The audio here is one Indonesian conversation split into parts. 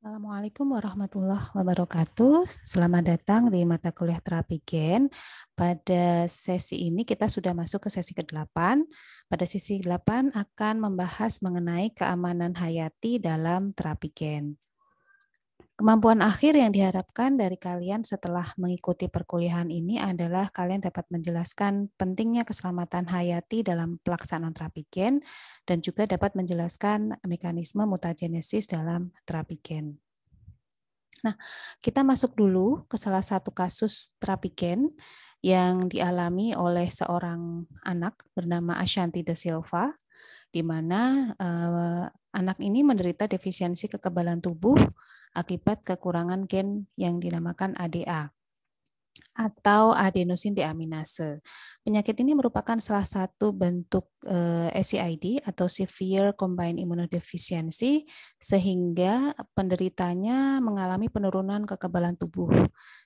Assalamualaikum warahmatullahi wabarakatuh. Selamat datang di mata kuliah terapi gen. Pada sesi ini kita sudah masuk ke sesi ke-8. Pada sesi 8 akan membahas mengenai keamanan hayati dalam terapi gen. Kemampuan akhir yang diharapkan dari kalian setelah mengikuti perkuliahan ini adalah kalian dapat menjelaskan pentingnya keselamatan hayati dalam pelaksanaan terapi gen dan juga dapat menjelaskan mekanisme mutagenesis dalam terapi gen. Nah, kita masuk dulu ke salah satu kasus terapi gen yang dialami oleh seorang anak bernama Ashanti De Silva, di mana anak ini menderita defisiensi kekebalan tubuh akibat kekurangan gen yang dinamakan ADA atau adenosin deaminase. Penyakit ini merupakan salah satu bentuk SCID atau Severe Combined Immunodeficiency, sehingga penderitanya mengalami penurunan kekebalan tubuh.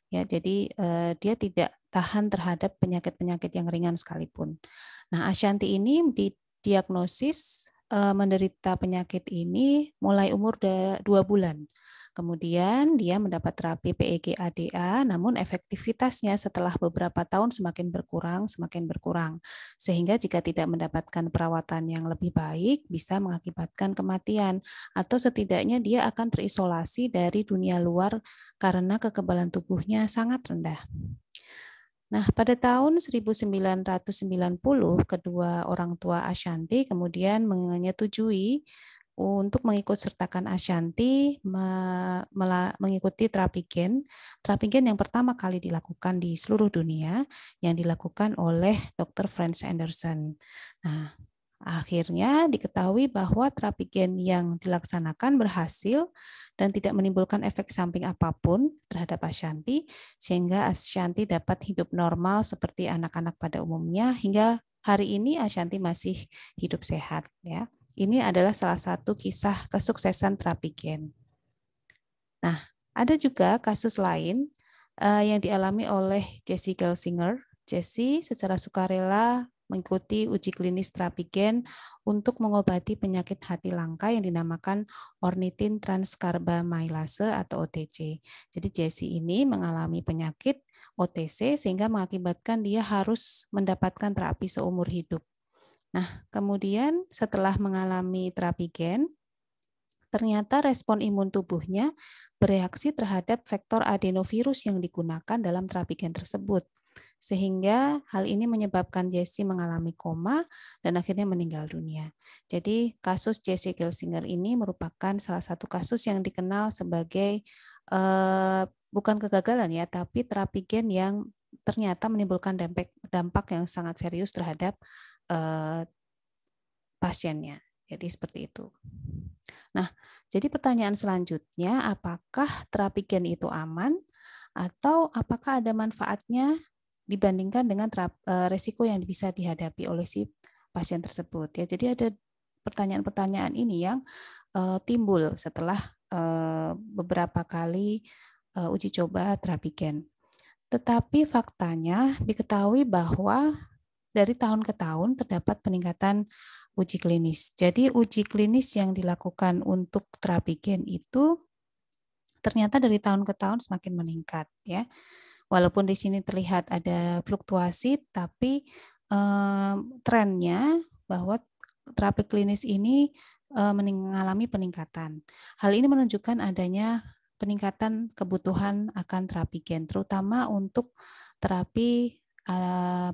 Ya, jadi dia tidak tahan terhadap penyakit-penyakit yang ringan sekalipun. Nah, Ashanti ini didiagnosis menderita penyakit ini mulai umur 2 bulan. Kemudian dia mendapat terapi PEG-ADA, namun efektivitasnya setelah beberapa tahun semakin berkurang, sehingga jika tidak mendapatkan perawatan yang lebih baik, bisa mengakibatkan kematian, atau setidaknya dia akan terisolasi dari dunia luar karena kekebalan tubuhnya sangat rendah. Nah, pada tahun 1990, kedua orang tua Ashanti kemudian menyetujui untuk mengikut sertakan Ashanti mengikuti terapi gen yang pertama kali dilakukan di seluruh dunia, yang dilakukan oleh Dr. Franz Anderson. Nah, akhirnya diketahui bahwa terapi gen yang dilaksanakan berhasil dan tidak menimbulkan efek samping apapun terhadap Ashanti, sehingga Ashanti dapat hidup normal seperti anak-anak pada umumnya hingga hari ini Ashanti masih hidup sehat, ya. Ini adalah salah satu kisah kesuksesan terapi gen. Nah, ada juga kasus lain yang dialami oleh Jessie Gelsinger. Jessie secara sukarela mengikuti uji klinis terapi gen untuk mengobati penyakit hati langka yang dinamakan ornithine transcarbamylase atau OTC. Jadi Jessie ini mengalami penyakit OTC sehingga mengakibatkan dia harus mendapatkan terapi seumur hidup. Nah, kemudian setelah mengalami terapi gen, ternyata respon imun tubuhnya bereaksi terhadap vektor adenovirus yang digunakan dalam terapi gen tersebut. Sehingga hal ini menyebabkan Jessie mengalami koma dan akhirnya meninggal dunia. Jadi kasus Jessie Gelsinger ini merupakan salah satu kasus yang dikenal sebagai bukan kegagalan ya, tapi terapi gen yang ternyata menimbulkan dampak yang sangat serius terhadap pasiennya. Jadi seperti itu. Nah, jadi pertanyaan selanjutnya, apakah terapi gen itu aman atau apakah ada manfaatnya dibandingkan dengan resiko yang bisa dihadapi oleh si pasien tersebut? Ya, jadi ada pertanyaan-pertanyaan ini yang timbul setelah beberapa kali uji coba terapi gen. Tetapi faktanya diketahui bahwa dari tahun ke tahun terdapat peningkatan uji klinis. Jadi uji klinis yang dilakukan untuk terapi gen itu ternyata dari tahun ke tahun semakin meningkat, ya. Walaupun di sini terlihat ada fluktuasi, tapi trennya bahwa terapi klinis ini mengalami peningkatan. Hal ini menunjukkan adanya peningkatan kebutuhan akan terapi gen, terutama untuk terapi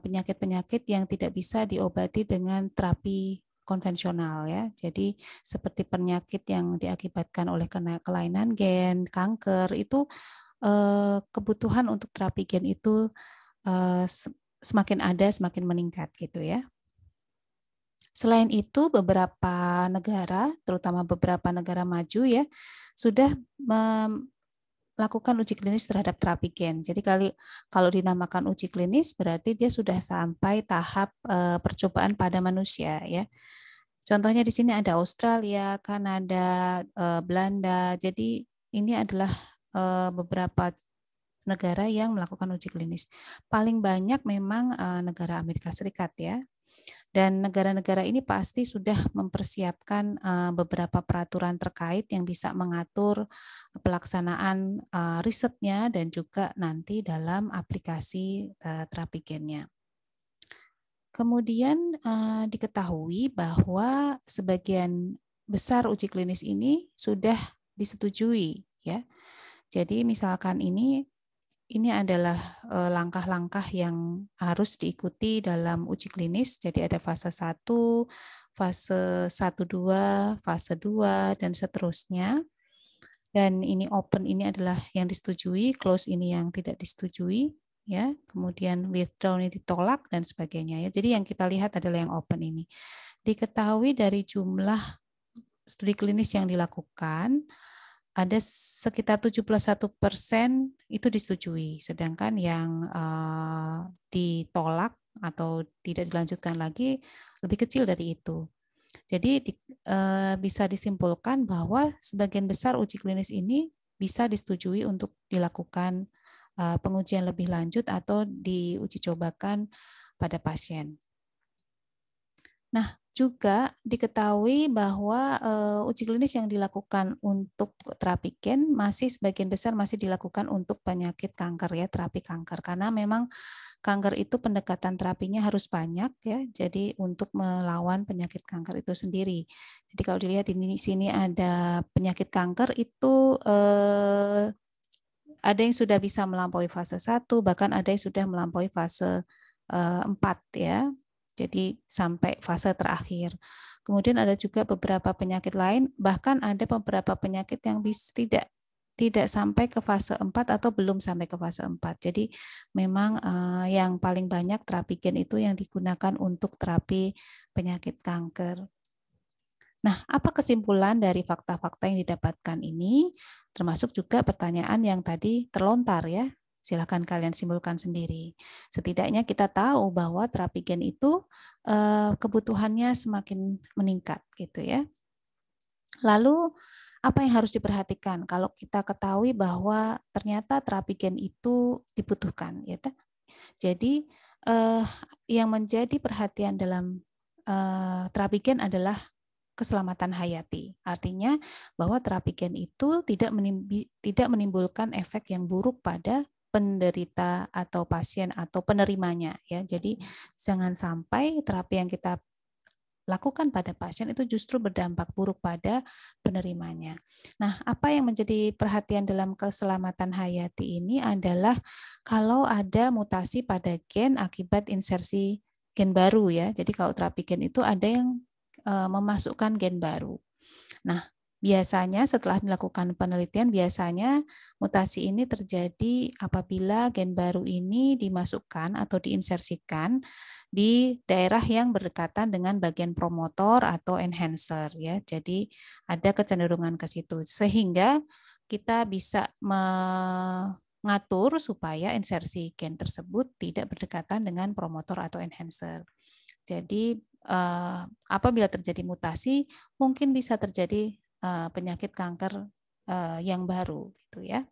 penyakit-penyakit yang tidak bisa diobati dengan terapi konvensional, ya. Jadi seperti penyakit yang diakibatkan oleh kelainan gen, kanker, itu kebutuhan untuk terapi gen itu semakin ada, semakin meningkat gitu ya. Selain itu, beberapa negara, terutama beberapa negara maju ya, sudah melakukan uji klinis terhadap terapi gen. Jadi kalau dinamakan uji klinis berarti dia sudah sampai tahap percobaan pada manusia ya. Contohnya di sini ada Australia, Kanada, Belanda. Jadi ini adalah beberapa negara yang melakukan uji klinis. Paling banyak memang negara Amerika Serikat ya. Dan negara-negara ini pasti sudah mempersiapkan beberapa peraturan terkait yang bisa mengatur pelaksanaan risetnya dan juga nanti dalam aplikasi terapi gennya. Kemudian diketahui bahwa sebagian besar uji klinis ini sudah disetujui, ya. Jadi misalkan ini adalah langkah-langkah yang harus diikuti dalam uji klinis. Jadi ada fase 1, fase 1-2, fase 2 dan seterusnya. Dan ini open ini adalah yang disetujui, close ini yang tidak disetujui, ya. Kemudian withdraw ini ditolak dan sebagainya, ya. Jadi yang kita lihat adalah yang open ini. Diketahui dari jumlah studi klinis yang dilakukan, ada sekitar 71% itu disetujui, sedangkan yang ditolak atau tidak dilanjutkan lagi lebih kecil dari itu. Jadi bisa disimpulkan bahwa sebagian besar uji klinis ini bisa disetujui untuk dilakukan pengujian lebih lanjut atau diuji cobakan pada pasien. Nah, juga diketahui bahwa uji klinis yang dilakukan untuk terapi gen masih sebagian besar masih dilakukan untuk penyakit kanker, ya, terapi kanker, karena memang kanker itu pendekatan terapinya harus banyak, ya. Jadi untuk melawan penyakit kanker itu sendiri. Jadi kalau dilihat di sini ada penyakit kanker itu ada yang sudah bisa melampaui fase 1, bahkan ada yang sudah melampaui fase 4, ya. Jadi sampai fase terakhir. Kemudian ada juga beberapa penyakit lain, bahkan ada beberapa penyakit yang tidak sampai ke fase 4 atau belum sampai ke fase 4. Jadi memang yang paling banyak terapi gen itu yang digunakan untuk terapi penyakit kanker. Nah, apa kesimpulan dari fakta-fakta yang didapatkan ini? Termasuk juga pertanyaan yang tadi terlontar, ya. Silakan kalian simpulkan sendiri. Setidaknya kita tahu bahwa terapi gen itu kebutuhannya semakin meningkat, gitu, ya. Lalu apa yang harus diperhatikan kalau kita ketahui bahwa ternyata terapi gen itu dibutuhkan, ya. Jadi yang menjadi perhatian dalam terapi gen adalah keselamatan hayati. Artinya bahwa terapi gen itu tidak menimbulkan efek yang buruk pada penderita atau pasien atau penerimanya, ya. Jadi jangan sampai terapi yang kita lakukan pada pasien itu justru berdampak buruk pada penerimanya. Nah, apa yang menjadi perhatian dalam keselamatan hayati ini adalah kalau ada mutasi pada gen akibat insersi gen baru, ya. Jadi kalau terapi gen itu ada yang memasukkan gen baru. Nah, biasanya setelah dilakukan penelitian, biasanya mutasi ini terjadi apabila gen baru ini dimasukkan atau diinsersikan di daerah yang berdekatan dengan bagian promotor atau enhancer, ya. Jadi ada kecenderungan ke situ sehingga kita bisa mengatur supaya insersi gen tersebut tidak berdekatan dengan promotor atau enhancer. Jadi apabila terjadi mutasi, mungkin bisa terjadi penyakit kanker yang baru, gitu, ya.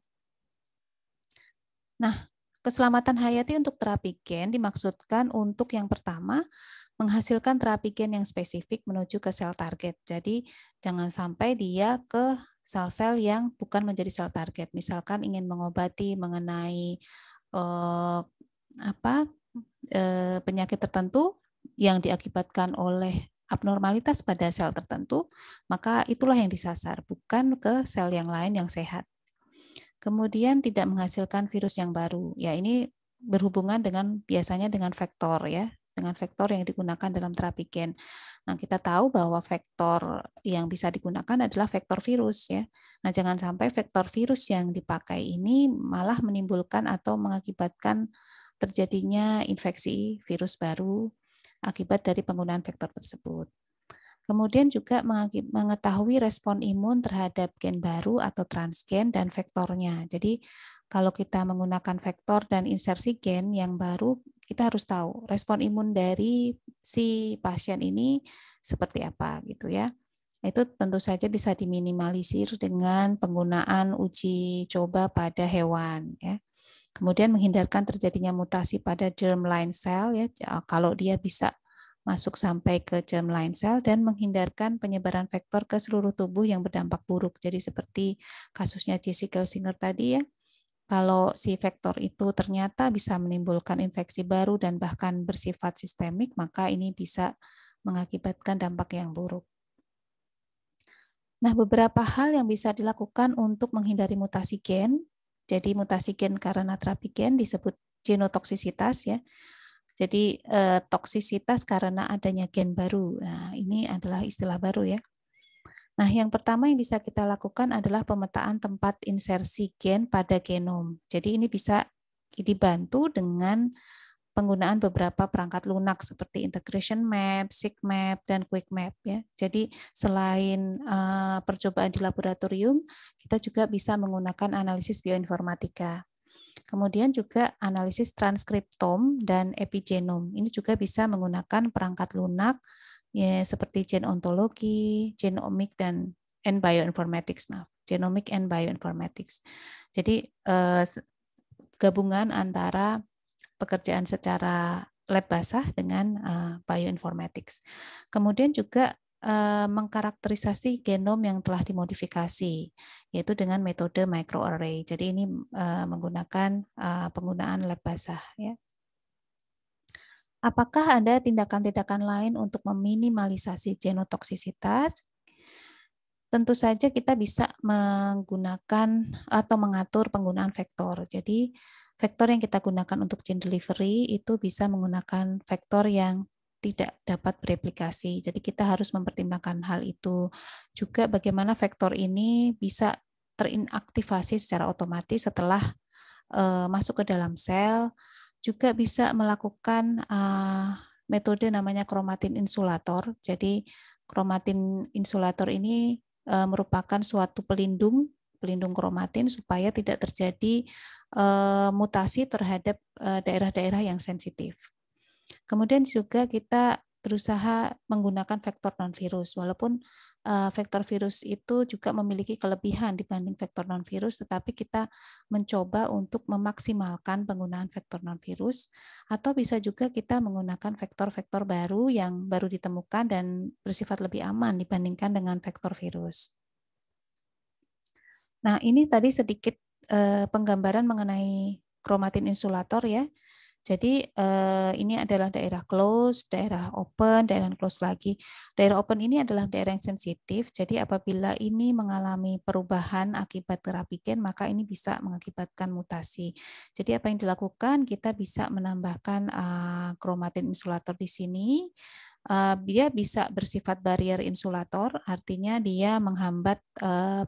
Nah, keselamatan hayati untuk terapi gen dimaksudkan untuk yang pertama menghasilkan terapi gen yang spesifik menuju ke sel target. Jadi jangan sampai dia ke sel-sel yang bukan menjadi sel target. Misalkan ingin mengobati mengenai penyakit tertentu yang diakibatkan oleh abnormalitas pada sel tertentu, maka itulah yang disasar, bukan ke sel yang lain yang sehat. Kemudian tidak menghasilkan virus yang baru. Ya, ini berhubungan dengan biasanya dengan vektor, ya, dengan vektor yang digunakan dalam terapi gen. Nah, kita tahu bahwa vektor yang bisa digunakan adalah vektor virus, ya. Nah, jangan sampai vektor virus yang dipakai ini malah menimbulkan atau mengakibatkan terjadinya infeksi virus baru akibat dari penggunaan vektor tersebut. Kemudian juga mengetahui respon imun terhadap gen baru atau transgen dan vektornya. Jadi kalau kita menggunakan vektor dan insersi gen yang baru, kita harus tahu respon imun dari si pasien ini seperti apa, gitu, ya. Itu tentu saja bisa diminimalisir dengan penggunaan uji coba pada hewan, ya. Kemudian menghindarkan terjadinya mutasi pada germline cell, ya. Kalau dia bisa masuk sampai ke germline cell dan menghindarkan penyebaran vektor ke seluruh tubuh yang berdampak buruk. Jadi seperti kasusnya Jesse Gelsinger tadi ya, kalau si vektor itu ternyata bisa menimbulkan infeksi baru dan bahkan bersifat sistemik, maka ini bisa mengakibatkan dampak yang buruk. Nah, beberapa hal yang bisa dilakukan untuk menghindari mutasi gen. Jadi mutasi gen karena terapi gen disebut genotoksisitas ya. Jadi toksisitas karena adanya gen baru. Nah, ini adalah istilah baru ya. Nah, yang pertama yang bisa kita lakukan adalah pemetaan tempat insersi gen pada genom. Jadi ini bisa dibantu dengan penggunaan beberapa perangkat lunak seperti integration map, SIGMAP, dan QuickMap ya. Jadi selain percobaan di laboratorium, kita juga bisa menggunakan analisis bioinformatika. Kemudian juga analisis transkriptom dan epigenom. Ini juga bisa menggunakan perangkat lunak ya, seperti gen ontologi, genomic dan bioinformatics, genomic and bioinformatics. Jadi gabungan antara pekerjaan secara lab basah dengan bioinformatics. Kemudian juga mengkarakterisasi genom yang telah dimodifikasi, yaitu dengan metode microarray. Jadi ini menggunakan penggunaan lab basah. Ya. Apakah ada tindakan-tindakan lain untuk meminimalisasi genotoksisitas? Tentu saja kita bisa menggunakan atau mengatur penggunaan vektor. Jadi vektor yang kita gunakan untuk gene delivery itu bisa menggunakan vektor yang tidak dapat bereplikasi. Jadi kita harus mempertimbangkan hal itu. Juga bagaimana vektor ini bisa terinaktivasi secara otomatis setelah masuk ke dalam sel. Juga bisa melakukan metode namanya kromatin insulator. Jadi kromatin insulator ini merupakan suatu pelindung kromatin supaya tidak terjadi mutasi terhadap daerah-daerah yang sensitif. Kemudian juga kita berusaha menggunakan vektor non-virus, walaupun vektor virus itu juga memiliki kelebihan dibanding vektor non-virus, tetapi kita mencoba untuk memaksimalkan penggunaan vektor non-virus, atau bisa juga kita menggunakan vektor-vektor baru yang baru ditemukan dan bersifat lebih aman dibandingkan dengan vektor virus. Nah, ini tadi sedikit penggambaran mengenai kromatin insulator ya. Jadi ini adalah daerah close, daerah open, daerah close lagi. Daerah open ini adalah daerah yang sensitif, jadi apabila ini mengalami perubahan akibat terapi gen, maka ini bisa mengakibatkan mutasi. Jadi apa yang dilakukan, kita bisa menambahkan kromatin insulator di sini. Dia bisa bersifat barrier insulator, artinya dia menghambat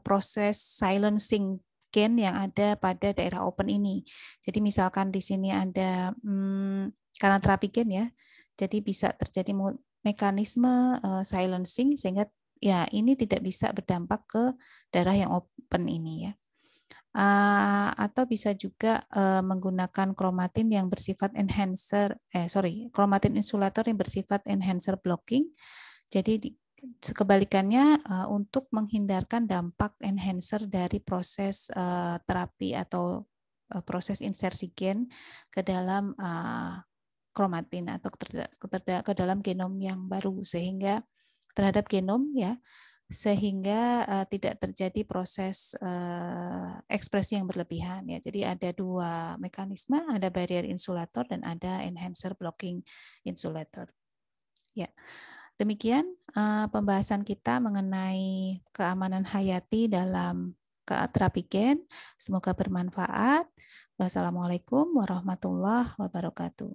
proses silencing gen yang ada pada daerah open ini. Jadi misalkan di sini ada karena terapi gen ya, jadi bisa terjadi mekanisme silencing sehingga ya ini tidak bisa berdampak ke daerah yang open ini ya. Atau bisa juga menggunakan kromatin yang bersifat kromatin insulator yang bersifat enhancer blocking. Jadi kebalikannya untuk menghindarkan dampak enhancer dari proses terapi atau proses insersi gen ke dalam kromatin atau ke dalam genom yang baru sehingga terhadap genom ya sehingga tidak terjadi proses ekspresi yang berlebihan ya. Jadi ada dua mekanisme, ada barrier insulator dan ada enhancer blocking insulator. Ya. Demikian pembahasan kita mengenai keamanan hayati dalam terapi gen. Semoga bermanfaat. Wassalamualaikum warahmatullahi wabarakatuh.